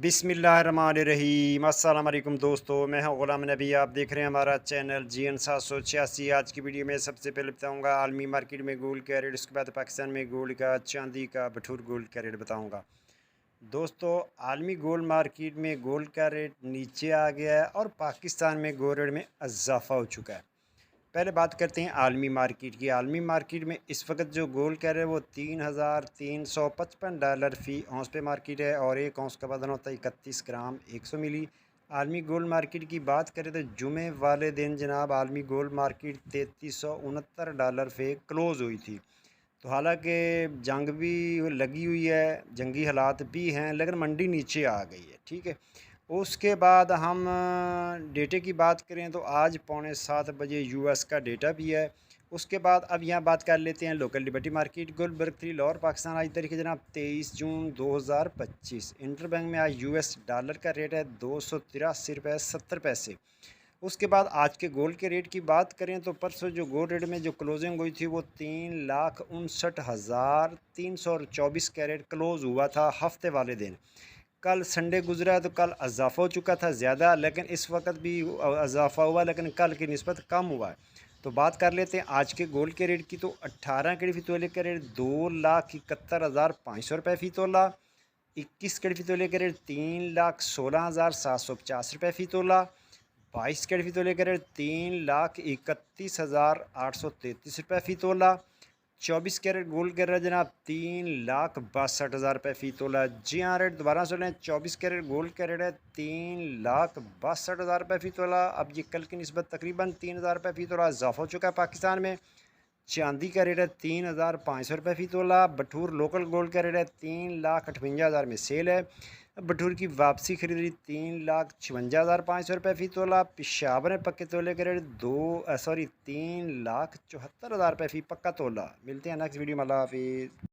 बिस्मिल्लाहिर्रहमानिर्रहीम। अस्सलाम वालेकुम दोस्तों, मैं हूं ग़ुलाम नबी। आप देख रहे हैं हमारा चैनल GN 786। आज की वीडियो में सबसे पहले बताऊंगा आलमी मार्केट में गोल्ड का रेट, उसके बाद पाकिस्तान में गोल्ड का, चांदी का, भठूर गोल्ड का रेट बताऊंगा। दोस्तों, आलमी गोल्ड मार्केट में गोल्ड का रेट नीचे आ गया है और पाकिस्तान में गोल्ड रेट में इजाफा हो चुका है। पहले बात करते हैं आलमी मार्केट की। आलमी मार्केट में इस वक्त जो गोल्ड का रेट है वो $3,355 फ़ी औंस पे मार्केट है और एक औंस का वजन होता है 31 ग्राम 100 मिली। आलमी गोल्ड मार्केट की बात करें तो जुमे वाले दिन जनाब आलमी गोल्ड मार्केट $3369 पे क्लोज़ हुई थी। तो हालांकि जंग भी लगी हुई है, जंगी हालात भी हैं, लेकिन मंडी नीचे आ गई है। ठीक है, उसके बाद हम डेटे की बात करें तो आज 6:45 बजे US का डेटा भी है। उसके बाद अब यहाँ बात कर लेते हैं local liberty market gold Berkeley Lahore Pakistan. आज तारीख जनाब 23 जून 2025। इंटर बैंक में आज US डॉलर का रेट है $283.70। उसके बाद आज के गोल्ड के रेट की बात करें तो परसों जो गोल्ड रेट में जो क्लोजिंग हुई थी वो 3,59,324 कैरेट क्लोज़ हुआ था हफ्ते वाले दिन। कल संडे गुजरा तो कल इजाफा हो चुका था ज़्यादा, लेकिन इस वक्त भी इजाफा हुआ, लेकिन कल की निस्बत कम हुआ है। तो बात कर लेते हैं आज के गोल्ड के रेट की। तो 18 कैरेट फ़ी तोले का रेट 2,71,500 रुपये फ़ी तोला। 21 कैरेट फ़ी तोले का रेट 3,16,750 रुपये फ़ी तोला। 22 कैरेट फ़ी तोले का रेट 3,31,833 रुपये फ़ी तोला। 24 कैरेट गोल्ड का रेट जनाब 3,62,000 रुपये फ़ी तोला। जी हाँ, रेट दोबारा सुन लें, 24 कैरेट गोल्ड का रेट है 3,62,000 रुपये फ़ी तोला। अब ये कल की निस्बत तकरीबन 3,000 रुपये फ़ी तोला इजाफा हो चुका है पाकिस्तान में। चांदी का रेट है 3,500 रुपये फ़ी तोला। भठूर लोकल गोल्ड का रेट है 3,58,000 में सेल है। भठूर की वापसी खरीदी 3,56,500 रुपये फ़ी तोला। पिशावर में पक्के तोले का रेट 3,74,000 रुपये फ़ी पक्का तोला। मिलते हैं नेक्स्ट वीडियो में। अल्लाह हाफिज़।